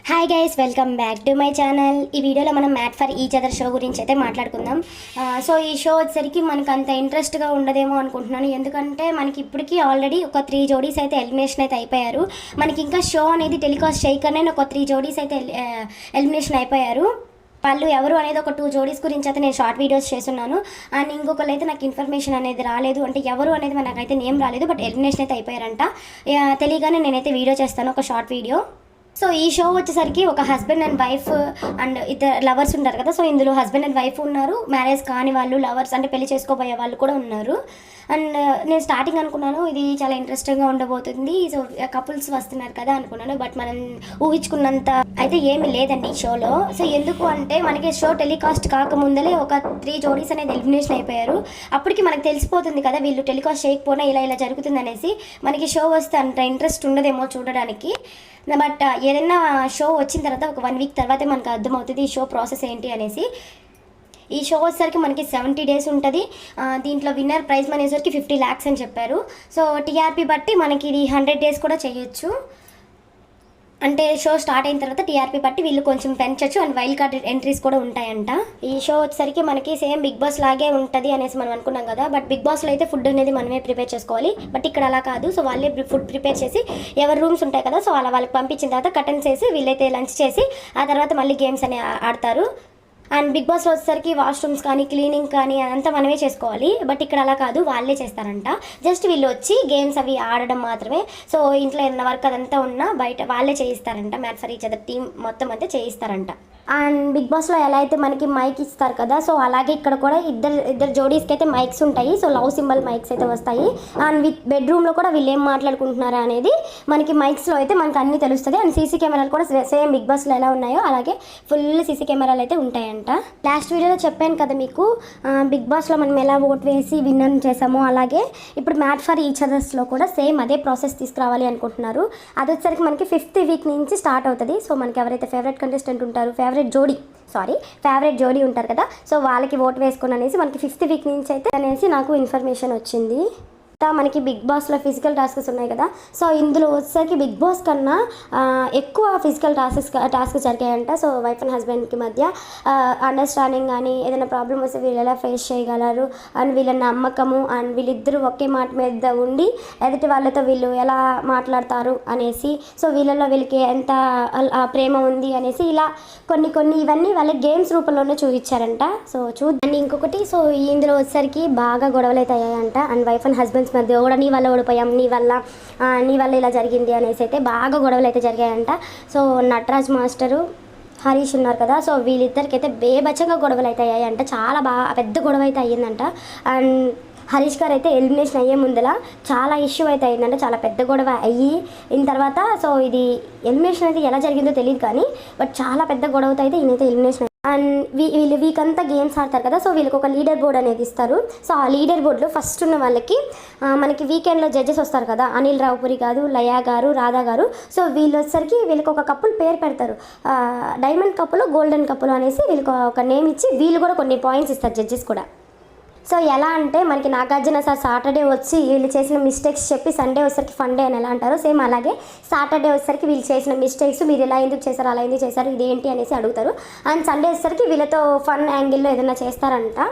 Hi guys, welcome back to my channel. ఈ వీడియోలో మనం mat for each other show గురించి అయితే మాట్లాడుకుందాం. సో ఈ షో వచ్చేసరికి మనకు అంత ఇంట్రెస్ట్గా ఉండదేమో అనుకుంటున్నాను. ఎందుకంటే మనకి ఇప్పటికీ ఆల్రెడీ ఒక 3 జోడీస్ అయితే ఎలిమినేషన్ అయితే అయిపోయారు. మనకి ఇంకా షో అనేది టెలికాస్ట్ చేయకనే ఒక 3 జోడీస్ అయితే ఎలిమినేషన్ అయిపోయారు. వాళ్ళు ఎవరు అనేది ఒక 2 జోడీస్ గురించి అయితే నేను షార్ట్ వీడియోస్ చేస్తున్నాను. అండ్ ఇంకొకరు అయితే నాకు ఇన్ఫర్మేషన్ అనేది రాలేదు, అంటే ఎవరు అనేది మనకైతే నేమ్ రాలేదు, బట్ ఎలిమినేషన్ అయితే అయిపోయారంట. తెలియగానే నేనైతే వీడియో చేస్తాను, ఒక షార్ట్ వీడియో. సో ఈ షో వచ్చేసరికి ఒక హస్బెండ్ అండ్ వైఫ్ అండ్ ఇద్దరు లవర్స్ ఉంటారు కదా. సో ఇందులో హస్బెండ్ అండ్ వైఫ్ ఉన్నారు, మ్యారేజ్ కాని వాళ్ళు, లవర్స్ అంటే పెళ్లి చేసుకోబోయే వాళ్ళు కూడా ఉన్నారు. అండ్ నేను స్టార్టింగ్ అనుకున్నాను ఇది చాలా ఇంట్రెస్టింగ్గా ఉండబోతుంది, సో కపుల్స్ వస్తున్నారు కదా అనుకున్నాను. బట్ మనం ఊహించుకున్నంత అయితే ఏమీ లేదండి ఈ షోలో. సో ఎందుకు అంటే మనకి షో టెలికాస్ట్ కాకముందలే ఒక 3 జోడీస్ అనేది ఎలిమినేషన్ అయిపోయారు. అప్పటికి మనకు తెలిసిపోతుంది కదా వీళ్ళు టెలికాస్ట్ చేయకపోయినా ఇలా జరుగుతుంది అనేసి. మనకి షో వస్తే అంత ఇంట్రెస్ట్ ఉండదేమో చూడడానికి. బట్ ఏదైనా షో వచ్చిన తర్వాత ఒక 1 వీక్ తర్వాతే మనకు అర్థమవుతుంది ఈ షో ప్రాసెస్ ఏంటి అనేసి. ఈ షో వచ్చేసరికి మనకి 70 డేస్ ఉంటుంది. దీంట్లో విన్నర్ ప్రైజ్ మనీ వచ్చేసరికి 50 lakhs అని చెప్పారు. సో టీఆర్పీ బట్టి మనకి ఇది 100 డేస్ కూడా చేయొచ్చు. అంటే షో స్టార్ట్ అయిన తర్వాత టీఆర్పీ బట్టి వీళ్ళు కొంచెం పెంచచ్చు. అండ్ వైల్డ్ కార్డ్ ఎంట్రీస్ కూడా ఉంటాయంట. ఈ షో వచ్చేసరికి మనకి సేమ్ బిగ్ బాస్ లాగే ఉంటుంది అనేసి మనం అనుకున్నాం కదా. బట్ బిగ్ బాస్లో అయితే ఫుడ్ అనేది మనమే ప్రిపేర్ చేసుకోవాలి, బట్ ఇక్కడ అలా కాదు. సో వాళ్ళే ఫుడ్ ప్రిపేర్ చేసి ఎవరి రూమ్స్ ఉంటాయి కదా, సో అలా వాళ్ళకి పంపించిన తర్వాత కర్టన్స్ వేసి వీళ్ళైతే లంచ్ చేసి ఆ తర్వాత మళ్ళీ గేమ్స్ అని ఆడతారు. అండ్ బిగ్ బాస్లో వచ్చేసరికి వాష్రూమ్స్ కానీ క్లీనింగ్ కానీ అదంతా మనమే చేసుకోవాలి, బట్ ఇక్కడ అలా కాదు, వాళ్ళే చేస్తారంట. జస్ట్ వీళ్ళు వచ్చి గేమ్స్ అవి ఆడడం మాత్రమే. సో ఇంట్లో ఏదైనా వర్క్ అదంతా ఉన్నా బయట వాళ్ళే చేయిస్తారంట. Made for each other team మొత్తం అంతా చేయిస్తారంట. అండ్ బిగ్ బాస్లో ఎలా అయితే మనకి మైక్ ఇస్తారు కదా, సో అలాగే ఇక్కడ కూడా ఇద్దరు జోడీస్కి అయితే మైక్స్ ఉంటాయి. సో లవ్ సింబల్ మైక్స్ అయితే వస్తాయి. అండ్ విత్ బెడ్రూమ్లో కూడా వీళ్ళు ఏం మాట్లాడుకుంటున్నారా అనేది మనకి మైక్స్లో అయితే మనకు అన్నీ తెలుస్తుంది. అండ్ సీసీ కెమెరాలు కూడా సేమ్ బిగ్ బాస్లో ఎలా ఉన్నాయో అలాగే ఫుల్ సీసీ కెమెరాలు అయితే ఉంటాయంట. లాస్ట్ వీడియోలో చెప్పాను కదా మీకు, బిగ్ బాస్లో మనం ఎలా ఓట్ వేసి విన్నర్ చేసామో అలాగే ఇప్పుడు మ్యాట్ ఫర్ ఈచ్ అదర్స్లో కూడా సేమ్ అదే ప్రాసెస్ తీసుకురావాలి అనుకుంటున్నారు. అది వచ్చేసరికి మనకి 5th వీక్ నుంచి స్టార్ట్ అవుతుంది. సో మనకి ఎవరైతే ఫేవరెట్ కంటెస్టెంట్ ఉంటారు, ఫేవరెట్ జోడీ ఉంటారు కదా, సో వాళ్ళకి ఓటు వేసుకొని అనేసి మనకి 5th వీక్ నుంచి అయితే అనేసి నాకు ఇన్ఫర్మేషన్ వచ్చింది. మనకి బిగ్ బాస్లో ఫిజికల్ టాస్క్స్ ఉన్నాయి కదా, సో ఇందులో వచ్చేసరికి బిగ్ బాస్ కన్నా ఎక్కువ ఫిజికల్ టాస్క్ జరిగాయంట. సో వైఫ్ అండ్ హస్బెండ్కి మధ్య అండర్స్టాండింగ్ కానీ ఏదైనా ప్రాబ్లమ్ వస్తే వీళ్ళు ఎలా ఫేస్ చేయగలరు అండ్ వీళ్ళ నమ్మకము అండ్ వీళ్ళిద్దరూ ఒకే మాట మీద ఉండి ఎదుటి వాళ్ళతో వీళ్ళు ఎలా మాట్లాడతారు అనేసి, సో వీళ్ళకి ఎంత ప్రేమ ఉంది అనేసి ఇలా కొన్ని ఇవన్నీ వాళ్ళ గేమ్స్ రూపంలోనే చూపించారంట. సో అండ్ ఇంకొకటి, సో ఇందులో వచ్చేసరికి బాగా గొడవలు అయితే అయ్యాయంట. అండ్ వైఫ్ అండ్ హస్బెండ్స్ మధ్య కూడా నీ వల్ల ఓడిపోయాం, నీ వల్ల ఇలా జరిగింది అనేసి అయితే బాగా గొడవలు అయితే జరిగాయంట. సో నటరాజ్ మాస్టరు, హరీష్ ఉన్నారు కదా, సో వీళ్ళిద్దరికి అయితే బేబచ్చంగా గొడవలు అయితే అయ్యాయంట. చాలా బాగా పెద్ద గొడవ అయితే అయ్యిందంట. అండ్ హరీష్ గారు అయితే ఎలిమినేషన్ అయ్యే ముందల చాలా ఇష్యూ అయితే అయిందంటే, చాలా పెద్ద గొడవ అయిన తర్వాత సో ఇది ఎలిమినేషన్ అయితే ఎలా జరిగిందో తెలియదు కానీ బట్ చాలా పెద్ద గొడవతో అయితే ఈయనైతే ఎలిమినేషన్. అండ్ వీళ్ళు వీకంతా గేమ్స్ ఆడతారు కదా, సో వీళ్ళకి ఒక లీడర్ బోర్డ్ అనేది ఇస్తారు. సో ఆ లీడర్ బోర్డులో ఫస్ట్ ఉన్న వాళ్ళకి మనకి వీకెండ్లో జడ్జెస్ వస్తారు కదా, అనిల్ రావుపురి గారు, లయా గారు, రాధా గారు. సో వీళ్ళు వచ్చేసరికి వీళ్ళకి ఒక కప్పులు పేరు పెడతారు, డైమండ్ కప్పులు, గోల్డెన్ కప్పులు అనేసి వీళ్ళకి ఒక నేమ్ ఇచ్చి వీళ్ళు కూడా కొన్ని పాయింట్స్ ఇస్తారు జడ్జెస్ కూడా. సో ఎలా అంటే మనకి నాగార్జున సార్ సాటర్డే వచ్చి వీళ్ళు చేసిన మిస్టేక్స్ చెప్పి సండే వచ్చేసరికి ఫన్ డే అని ఎలా అంటారు, సేమ్ అలాగే సాటర్డే వచ్చేసరికి వీళ్ళు చేసిన మిస్టేక్స్ మీరు ఇలా ఎందుకు చేశారు, అలా ఎందుకు చేశారు, ఇదేంటి అనేసి అడుగుతారు. అండ్ సండే వచ్చేసరికి వీళ్ళతో ఫన్ యాంగిల్లో ఏదైనా చేస్తారంట.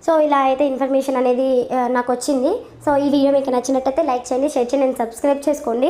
సో ఇలా అయితే ఇన్ఫర్మేషన్ అనేది నాకు వచ్చింది. సో ఈ వీడియో మీకు నచ్చినట్టయితే లైక్ చేయండి, షేర్ చేయండి అండ్ సబ్స్క్రైబ్ చేసుకోండి.